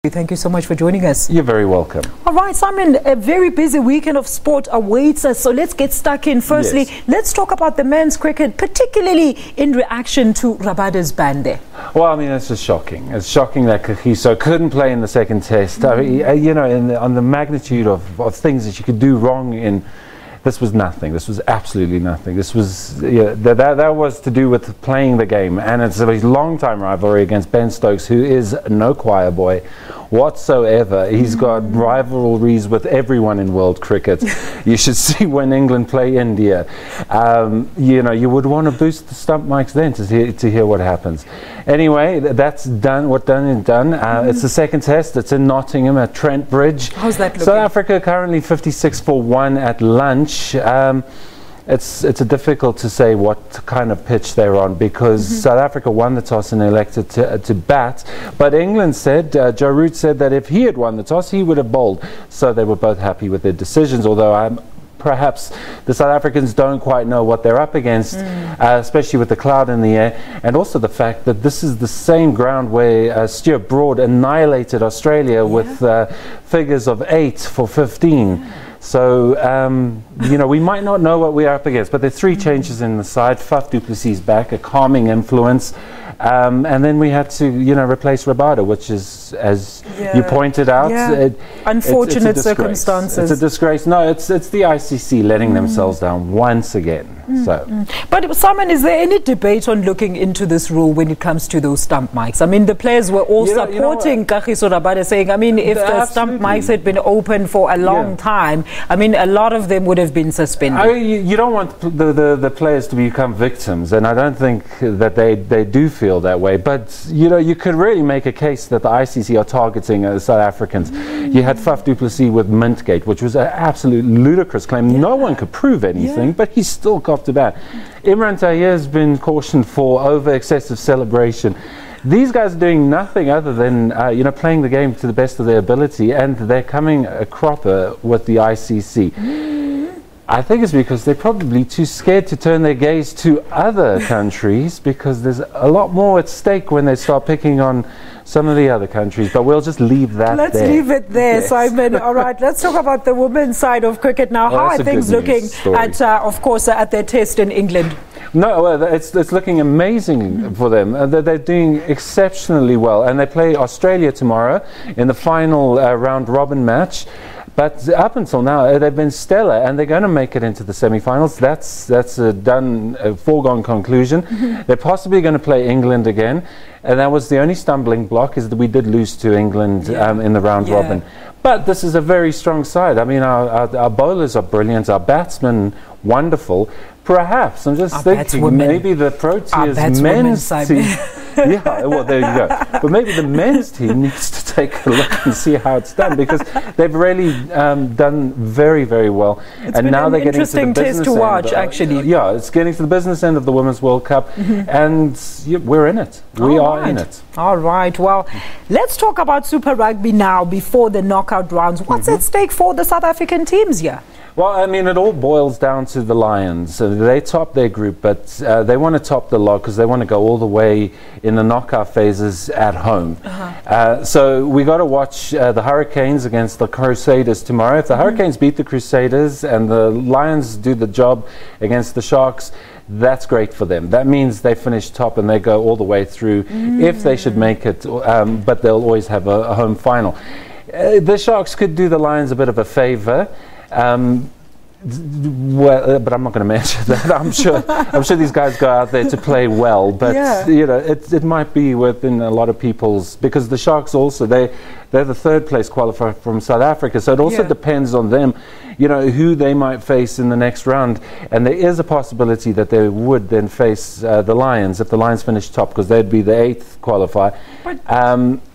Thank you so much for joining us. You're very welcome. All right, Simon, a very busy weekend of sport awaits us, so let's get stuck in. Firstly, let's talk about the men's cricket, particularly in reaction to Rabada's ban there. Well, I mean, it's just shocking. It's shocking that Kagiso couldn't play in the second test. I mean, you know, on the magnitude of things that you could do wrong in. This was nothing. This was absolutely nothing. This was that was to do with playing the game, and it's a long-time rivalry against Ben Stokes, who is no choir boy whatsoever. He's got rivalries with everyone in world cricket. You should see when England play India. You know, you would want to boost the stump mics then to hear what happens. Anyway, that's done. What done is done. It's the second test. It's in Nottingham at Trent Bridge. How's that looking? South Africa currently 56 for 1 at lunch. It's difficult to say what kind of pitch they're on because South Africa won the toss and elected to bat. But England said, Joe Root said that if he had won the toss, he would have bowled. So they were both happy with their decisions, although perhaps the South Africans don't quite know what they're up against, especially with the cloud in the air, and also the fact that this is the same ground where Stuart Broad annihilated Australia with figures of 8 for 15. So, you know, we might not know what we're up against, but there are 3 changes in the side. Faf du Plessis back, a calming influence. And then we had to, you know, replace Rabada, which is, as you pointed out, unfortunate it's circumstances. It's a disgrace. No, it's the ICC letting themselves down once again. But Simon, is there any debate on looking into this rule when it comes to those stump mics? I mean, the players were all supporting Kagiso Rabada, saying, I mean, if the stump mics had been open for a long time, I mean, a lot of them would have been suspended. I mean, you don't want the players to become victims, and I don't think that they do feel that way. But, you know, you could really make a case that the ICC are targeting South Africans. You had Faf du Plessis with Mintgate, which was an absolute ludicrous claim. No one could prove anything, but he still got to bat. Imran Tahir has been cautioned for over-excessive celebration. These guys are doing nothing other than, you know, playing the game to the best of their ability, and they're coming a cropper with the ICC. I think it's because they're probably too scared to turn their gaze to other countries because there's a lot more at stake when they start picking on some of the other countries, but we'll just leave that Let's leave it there, Simon. All right, let's talk about the women's side of cricket now. How are things looking at, of course, at their test in England? No, well, it's looking amazing for them. They're doing exceptionally well, and they play Australia tomorrow in the final round-robin match. But up until now, they've been stellar, and they're going to make it into the semi-finals. That's a foregone conclusion. They're possibly going to play England again, and that was the only stumbling block, is that we did lose to England in the round-robin. But this is a very strong side. I mean, our bowlers are brilliant, our batsmen wonderful. Perhaps, I'm just thinking, maybe the Proteas men's team. Well, there you go. But maybe the men's team needs to take a look and see how it's done, because they've really done very, very well. It's and been now they're getting to the business test to watch, actually. Yeah, it's getting to the business end of the Women's World Cup, and we're in it. We are in it. All right. Well, let's talk about Super Rugby now before the knockout rounds. What's at stake for the South African teams here? Well, I mean, it all boils down to the Lions. They top their group, but they want to top the lot because they want to go all the way in the knockout phases at home. So we got to watch the Hurricanes against the Crusaders tomorrow. If the Hurricanes beat the Crusaders and the Lions do the job against the Sharks, that's great for them. That means they finish top and they go all the way through if they should make it, but they'll always have a home final. The Sharks could do the Lions a bit of a favor. Well, but I'm not going to mention that. I'm sure these guys go out there to play well, but you know, it might be within a lot of people's, because the Sharks also they're the 3rd place qualifier from South Africa, so it also depends on them, you know, who they might face in the next round, and there is a possibility that they would then face the Lions if the Lions finish top, because they'd be the 8th qualifier.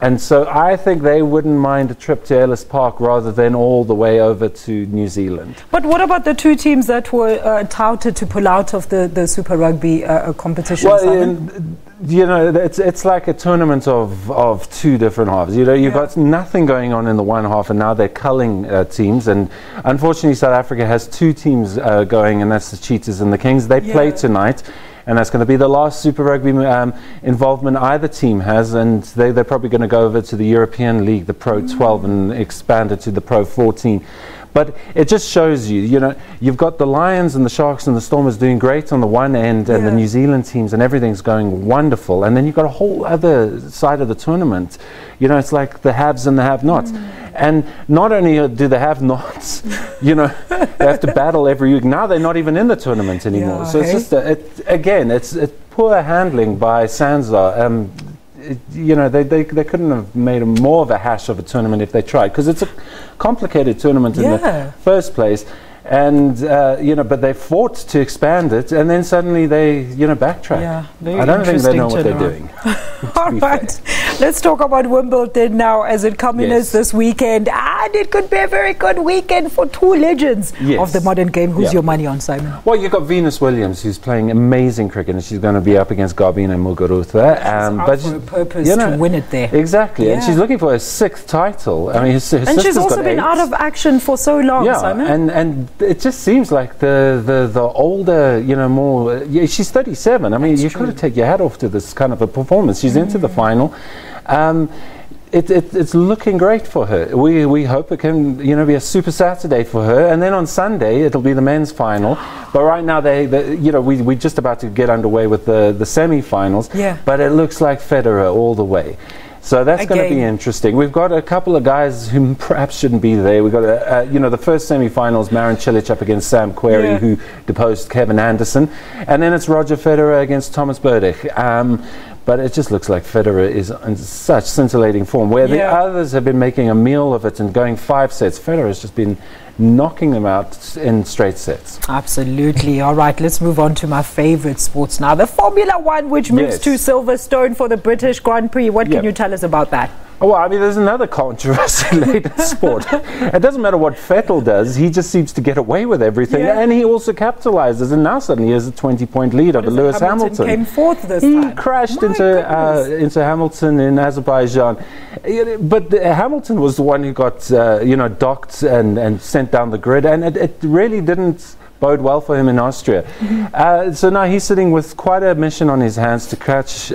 And so I think they wouldn't mind a trip to Ellis Park rather than all the way over to New Zealand. But what about the 2 teams that were touted to pull out of the Super Rugby competition? Well, you know, it's like a tournament of 2 different halves. You know, you've got nothing going on in the one half, and now they're culling teams. And unfortunately, South Africa has 2 teams going, and that's the Cheetahs and the Kings. They play tonight. and that's going to be the last Super Rugby involvement either team has, and they're probably going to go over to the European League, the Pro 12, and expand it to the Pro 14. But it just shows you, you know, you've got the Lions and the Sharks and the Stormers doing great on the one end, and the New Zealand teams, and everything's going wonderful. And then you've got a whole other side of the tournament. You know, it's like the haves and the have-nots. And not only do the have-nots, you know, they have to battle every week. Now they're not even in the tournament anymore. So it's just, again, it's poor handling by Sansa. You know, they couldn't have made more of a hash of a tournament if they tried, because it's a complicated tournament in the first place. And, you know, but they fought to expand it, and then suddenly they, you know, backtrack. I don't think they know what they're doing. All right. Let's talk about Wimbledon now, as it comes this weekend. And it could be a very good weekend for two legends of the modern game. Who's your money on, Simon? Well, you've got Venus Williams, who's playing amazing cricket, and she's going to be up against Garbina Muguruza. But for a purpose, you know, to win it there. Exactly. And she's looking for her 6th title. I mean, her and she's also been out of action for so long, Simon. And it just seems like the older, you know, more... she's 37. I mean, you could have taken your hat off to this kind of a performance. She's into the final. It's looking great for her. We hope it can, you know, be a super Saturday for her, and then on Sunday it'll be the men's final. But right now you know, we're just about to get underway with the semi-finals. But it looks like Federer all the way. So that's going to be interesting. We've got a couple of guys who perhaps shouldn't be there. We've got, you know, the first semi-finals, Marin Cilic up against Sam Querrey, who deposed Kevin Anderson. And then it's Roger Federer against Thomas Berdych. But it just looks like Federer is in such scintillating form, where the others have been making a meal of it and going 5 sets. Federer has just been knocking them out in straight sets. Absolutely. All right, let's move on to my favorite sports now, the Formula One, which moves to Silverstone for the British Grand Prix. What can you tell us about that? Oh, well, I mean, there's another controversy later in sport. It doesn't matter what Vettel does, he just seems to get away with everything, and he also capitalizes, and now suddenly he has a 20-point lead over Lewis Hamilton. Came fourth this time. He crashed into Hamilton in Azerbaijan. But Hamilton was the one who got, you know, docked and sent down the grid, and it really didn't bode well for him in Austria. So now he's sitting with quite a mission on his hands to catch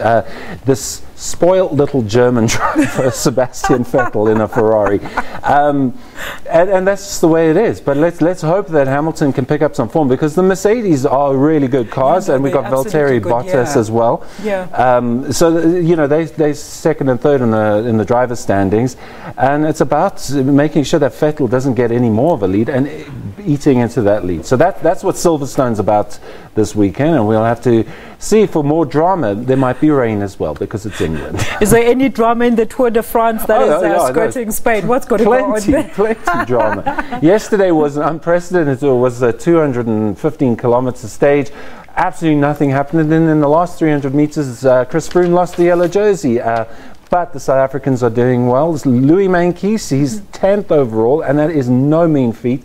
this spoiled little German driver, Sebastian Vettel, in a Ferrari. And that's just the way it is. But let's hope that Hamilton can pick up some form, because the Mercedes are really good cars, and we've got Valtteri Bottas as well. So you know, they're second and third in the driver's standings, and it's about making sure that Vettel doesn't get any more of a lead and eating into that lead. So that's what Silverstone's about this weekend, and we'll have to see. For more drama, there might be rain as well, because it's England. Is there any drama in the Tour de France that is skirting Spain? What's going to go on there? Plenty drama. Yesterday was unprecedented. It was a 215-kilometer stage. Absolutely nothing happened. And then in the last 300 meters, Chris Froome lost the yellow jersey. But the South Africans are doing well. Louis Mankies, he's 10th overall, and that is no mean feat.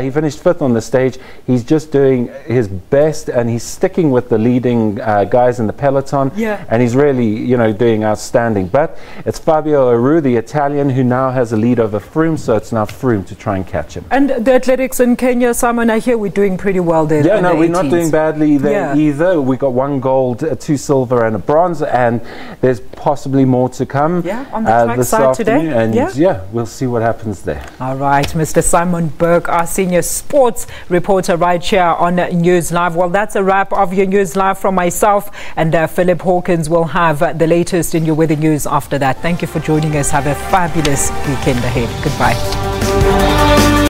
He finished 5th on the stage. He's just doing his best, and he's sticking with the leading guys in the peloton. And he's really, you know, doing outstanding. But it's Fabio Aru, the Italian, who now has a lead over Froome, so it's now Froome to try and catch him. And the athletics in Kenya, Simon, I hear we're doing pretty well there. Yeah, no, we're not doing badly there either. We got 1 gold, 2 silver, and a bronze, and there's possibly more to come on the track this side afternoon. Today. And we'll see what happens there. All right, Mr. Simon Burke, our senior sports reporter right here on News Live. Well, that's a wrap of your News Live from myself, and Philip Hawkins will have the latest in your weather news after that. Thank you for joining us. Have a fabulous weekend ahead. Goodbye.